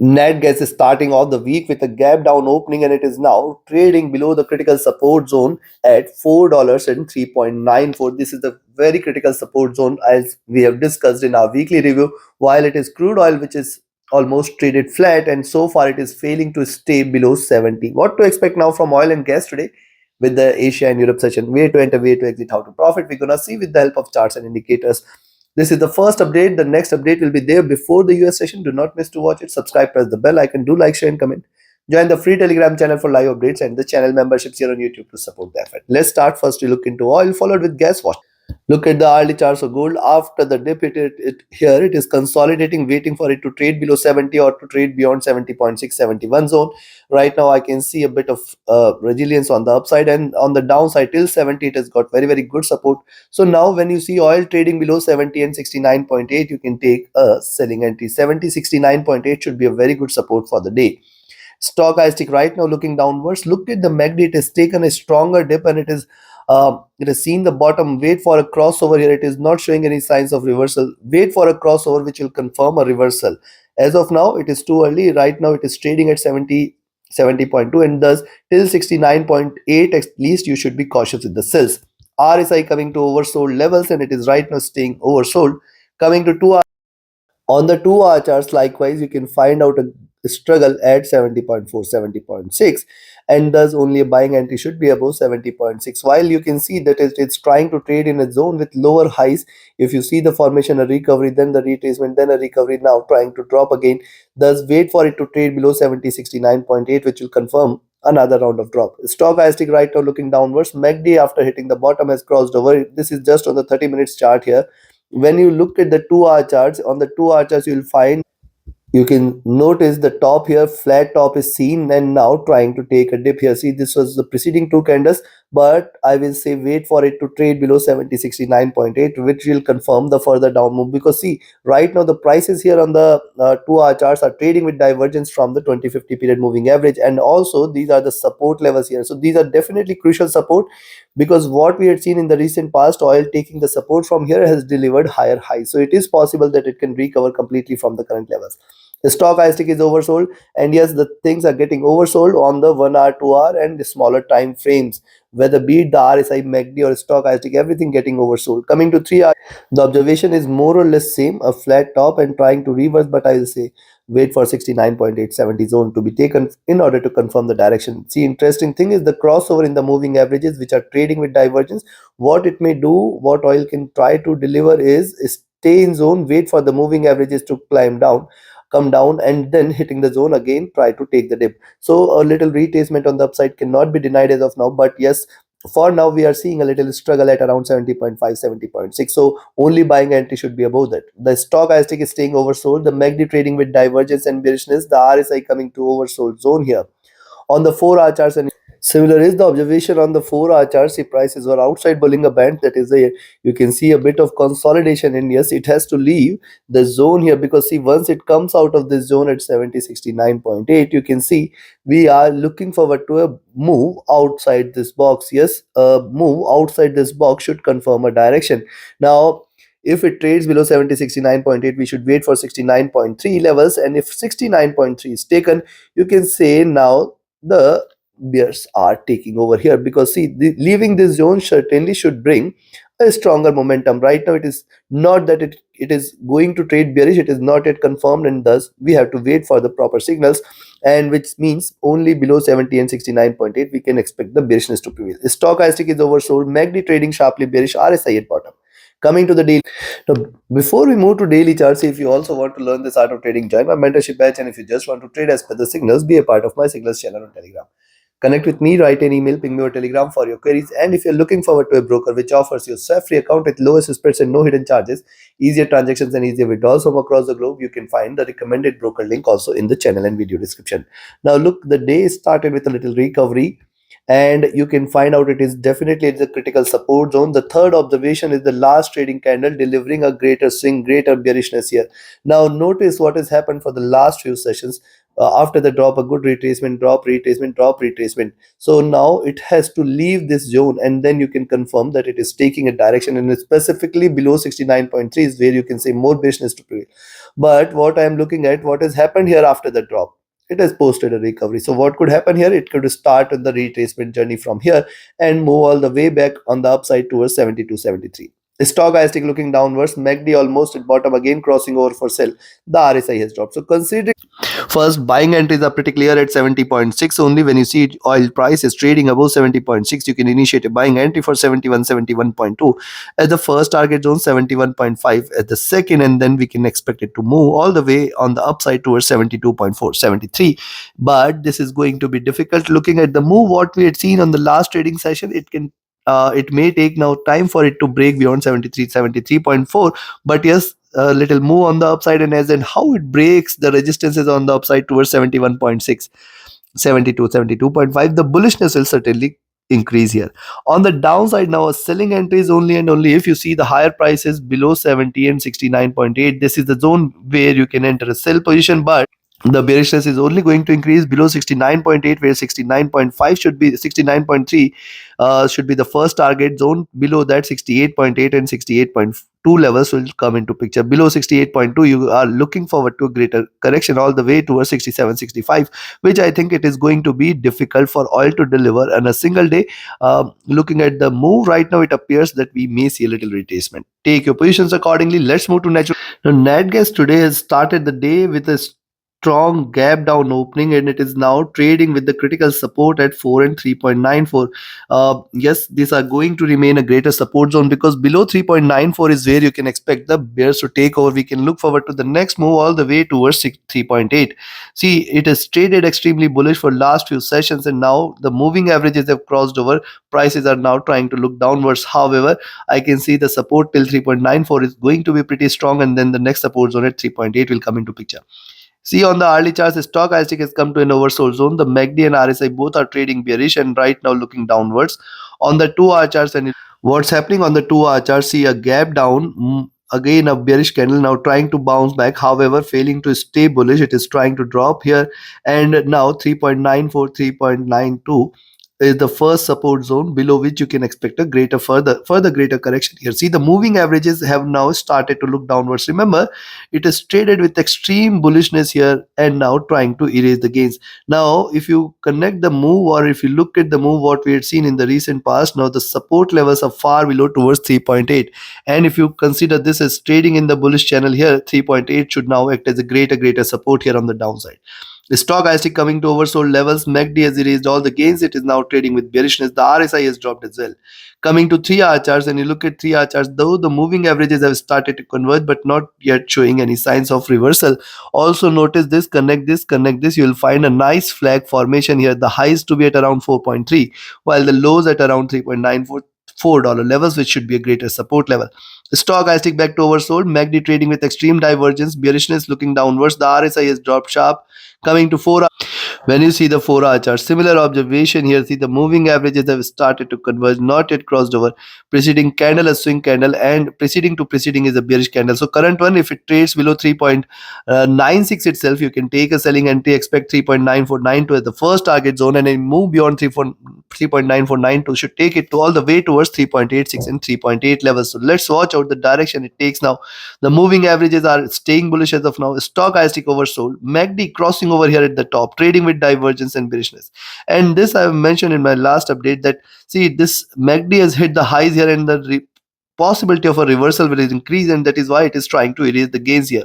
Net gas is starting off the week with a gap down opening and it is now trading below the critical support zone at $4 and 3.94. This is the very critical support zone as we have discussed in our weekly review. While it is crude oil which is almost traded flat and so far it is failing to stay below 70. What to expect now from oil and gas today with the Asia and Europe session? Way to enter, way to exit, how to profit. We're gonna see with the help of charts and indicators. This is the first update. The next update will be there before the US session. Do not miss to watch it. Subscribe, press the bell icon, do like, share, and comment. Join the free Telegram channel for live updates and the channel memberships here on YouTube to support the effort. Let's start first. We look into oil, followed with gas. Watch. Look at the hourly charts of gold. After the dip, here it is consolidating, waiting for it to trade below 70 or to trade beyond 70.671 zone. Right now, I can see a bit of resilience on the upside and on the downside till 70. It has got very good support. So now, when you see oil trading below 70 and 69.8, you can take a selling entry. 70.69.8 should be a very good support for the day. Stochastic right now looking downwards. Look at the MACD. It has taken a stronger dip and it has seen the bottom. Wait for a crossover here. It is not showing any signs of reversal. Wait for a crossover which will confirm a reversal. As of now, it is too early. Right now, it is trading at 70.2 and thus till 69.8 at least you should be cautious with the sells. RSI coming to oversold levels and it is right now staying oversold. Coming to 2 on the 2 hour charts, likewise, you can find out a struggle at 70.4, 70.6, and thus only a buying entry should be above 70.6. While you can see that it's trying to trade in a zone with lower highs. If you see the formation, a recovery, then the retracement, then a recovery, now trying to drop again. Thus, wait for it to trade below 70.69.8, which will confirm another round of drop. Stochastic right now looking downwards. MACD after hitting the bottom has crossed over. This is just on the 30 minutes chart here. When you look at the 2 hour charts, on the 2 hour charts you will find, you can notice the top here, flat top is seen and now trying to take a dip here. See, this was the preceding two candles, but I will say wait for it to trade below 70.69.8, which will confirm the further down move. Because see, right now the prices here on the 2 hour charts are trading with divergence from the 20-50 period moving average, and also these are the support levels here. So these are definitely crucial support, because what we had seen in the recent past, oil taking the support from here has delivered higher highs. So it is possible that it can recover completely from the current levels. The stochastic is oversold, and yes, the things are getting oversold on the 1 hour, 2 hour, and the smaller time frames. Whether be it the RSI, MACD, or stochastic, everything getting oversold. Coming to 3 hour, the observation is more or less same, a flat top and trying to reverse, but I will say wait for 69.870 zone to be taken in order to confirm the direction. See, interesting thing is the crossover in the moving averages, which are trading with divergence. What it may do, what oil can try to deliver is stay in zone, wait for the moving averages to climb down, come down, and then hitting the zone again, try to take the dip. So a little retracement on the upside cannot be denied as of now, but yes, for now we are seeing a little struggle at around 70.5, 70.6. So only buying entry should be above that. The stochastic is staying oversold, the MACD trading with divergence and bearishness, the RSI coming to oversold zone here. On the 4 hour charts, and similar is the observation on the 4 hour charts. The prices were outside Bollinger Band. That is, you can see a bit of consolidation, and yes, it has to leave the zone here, because see, once it comes out of this zone at 70.69.8, you can see we are looking forward to a move outside this box. Yes, a move outside this box should confirm a direction. Now, if it trades below 70.69.8, we should wait for 69.3 levels, and if 69.3 is taken, you can say now the bears are taking over here, because see, leaving this zone certainly should bring a stronger momentum. Right now it is not that it is going to trade bearish, it is not yet confirmed, and thus we have to wait for the proper signals, and which means only below 70 and 69.8 we can expect the bearishness to prevail. Stochastic is oversold, MACD trading sharply bearish, RSI at bottom. Coming to the daily. Now, before we move to daily charts, if you also want to learn this art of trading, join my mentorship batch, and if you just want to trade as per the signals, be a part of my signals channel on Telegram. Connect with me, write an email, ping me or Telegram for your queries. And if you're looking forward to a broker which offers you a free account with lowest spreads and no hidden charges, easier transactions and easier withdrawals from across the globe, you can find the recommended broker link also in the channel and video description. Now look, the day started with a little recovery, and you can find out it is definitely at the critical support zone. The third observation is the last trading candle delivering a greater swing, greater bearishness here. Now notice what has happened for the last few sessions. After the drop, a good retracement, drop, retracement, drop, retracement. So now it has to leave this zone, and then you can confirm that it is taking a direction, and specifically below 69.3 is where you can say more bearishness to prevail. But what I am looking at, what has happened here after the drop? It has posted a recovery. So what could happen here? It could start on the retracement journey from here and move all the way back on the upside towards 72, 73. Stochastic looking downwards, MACD almost at bottom again crossing over for sell. The RSI has dropped. So considering first, buying entries are pretty clear at 70.6 only. When you see oil price is trading above 70.6, you can initiate a buying entry for 71, 71.2 as the first target zone, 71.5 as the second, and then we can expect it to move all the way on the upside towards 72.4, 73. But this is going to be difficult. Looking at the move, what we had seen on the last trading session, it may take now time for it to break beyond 73, 73.4. But yes, a little move on the upside, and as in how it breaks the resistances on the upside towards 71.6, 72, 72.5, the bullishness will certainly increase here. On the downside, now a selling entry is only and only if you see the higher prices below 70 and 69.8. This is the zone where you can enter a sell position, but the bearishness is only going to increase below 69.8, where 69.5 should be 69.3 should be the first target zone. Below that, 68.8 and 68.2 levels will come into picture. Below 68.2, you are looking forward to a greater correction all the way towards 67, 65, which I think it is going to be difficult for oil to deliver on a single day. Looking at the move right now, it appears that we may see a little retracement. Take your positions accordingly. Let's move to natural. Now, Nat gas today has started the day with a strong gap down opening, and it is now trading with the critical support at 4 and 3.94. Yes, these are going to remain a greater support zone because below 3.94 is where you can expect the bears to take over. We can look forward to the next move all the way towards 3.8. See, it has traded extremely bullish for last few sessions, and now the moving averages have crossed over. Prices are now trying to look downwards. However, I can see the support till 3.94 is going to be pretty strong, and then the next support zone at 3.8 will come into picture. See, on the early charts, stochastic has come to an oversold zone. The MACD and RSI both are trading bearish and right now looking downwards. On the 2 hour charts, and what's happening on the 2 hour chart, see a gap down. Again, a bearish candle now trying to bounce back. However, failing to stay bullish, it is trying to drop here. And now 3.94, 3.92 is the first support zone below which you can expect a further greater correction here. See, the moving averages have now started to look downwards. Remember, it is traded with extreme bullishness here and now trying to erase the gains. Now, if you connect the move or if you look at the move, what we had seen in the recent past, now the support levels are far below towards 3.8. And if you consider this as trading in the bullish channel here, 3.8 should now act as a greater support here on the downside. The stochastic coming to oversold levels. MACD has erased all the gains. It is now trading with bearishness. The RSI has dropped as well. Coming to 3 hour charts, and you look at 3 hour charts, though the moving averages have started to converge, but not yet showing any signs of reversal. Also notice this, connect this. You will find a nice flag formation here. The highs to be at around 4.3, while the lows at around 3.94. $4 levels, which should be a greater support level. Stochastic back to oversold. MACD trading with extreme divergence, bearishness looking downwards. The RSI has dropped sharp. Coming to 4 hour, when you see the 4 hour chart, similar observation here. See, the moving averages have started to converge, not yet crossed over. Preceding candle a swing candle, and preceding is a bearish candle. So current one, if it trades below 3.96 itself, you can take a selling entry. Expect 3.9492 as the first target zone, and then move beyond 3.9492 should take it to all the way towards 3.86 and 3.8 levels. So let's watch out the direction it takes now. The moving averages are staying bullish as of now. Stochastic oversold. MACD crossing over here at the top, trading with divergence and bearishness. And this I have mentioned in my last update that, see, this MACD has hit the highs here, and the possibility of a reversal will increase, and that is why it is trying to erase the gains here.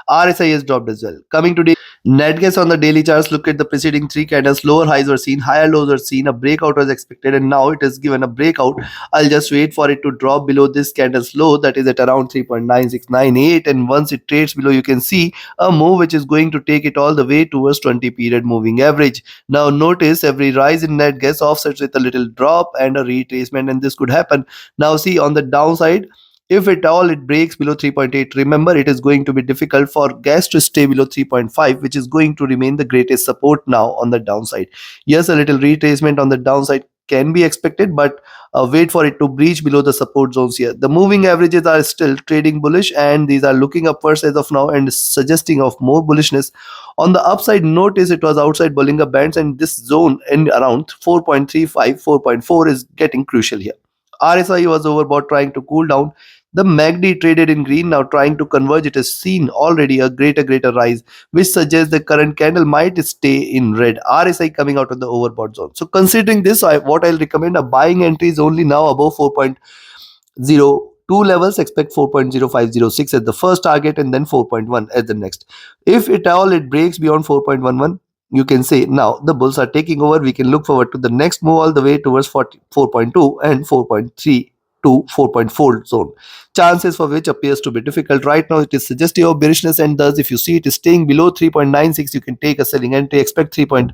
RSI has dropped as well. Coming to net gas on the daily charts, look at the preceding 3 candles. Lower highs were seen, higher lows were seen. A breakout was expected, and now it has given a breakout. I'll just wait for it to drop below this candle's low, that is at around 3.9698. And once it trades below, you can see a move which is going to take it all the way towards 20 period moving average. Now notice every rise in net gas offsets with a little drop and a retracement, and this could happen. Now see, on the downside, if at all it breaks below 3.8, remember it is going to be difficult for gas to stay below 3.5, which is going to remain the greatest support now on the downside. Yes, a little retracement on the downside can be expected, but wait for it to breach below the support zones here. The moving averages are still trading bullish, and these are looking upwards as of now and suggesting of more bullishness. On the upside, notice it was outside Bollinger Bands, and this zone in around 4.35, 4.4 is getting crucial here. RSI was overbought, trying to cool down. The MACD traded in green, now trying to converge. It has seen already a greater rise, which suggests the current candle might stay in red. RSI coming out of the overbought zone. So considering this, what I'll recommend, a buying entry is only now above 4.02 levels. Expect 4.0506 as the first target and then 4.1 as the next. If at all it breaks beyond 4.11, you can say now the bulls are taking over. We can look forward to the next move all the way towards 4.2 and 4.3 to 4.4 zone, chances for which appears to be difficult. Right now it is suggestive of bearishness, and thus if you see it is staying below 3.96, you can take a selling entry. Expect 3.94,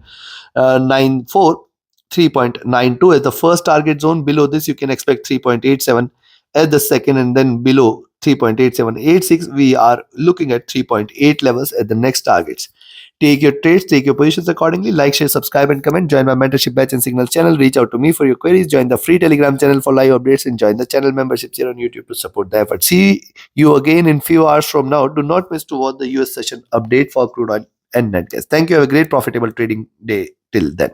3.92 as the first target zone. Below this you can expect 3.87 as the second, and then below 3.8786 we are looking at 3.8 levels at the next targets. Take your trades, take your positions accordingly. Like, share, subscribe, and comment. Join my mentorship batch and signal channel. Reach out to me for your queries. Join the free Telegram channel for live updates, and join the channel memberships here on YouTube to support the effort. See you again in few hours from now. Do not miss to watch the US session update for crude oil and net gas. Thank you. Have a great profitable trading day till then.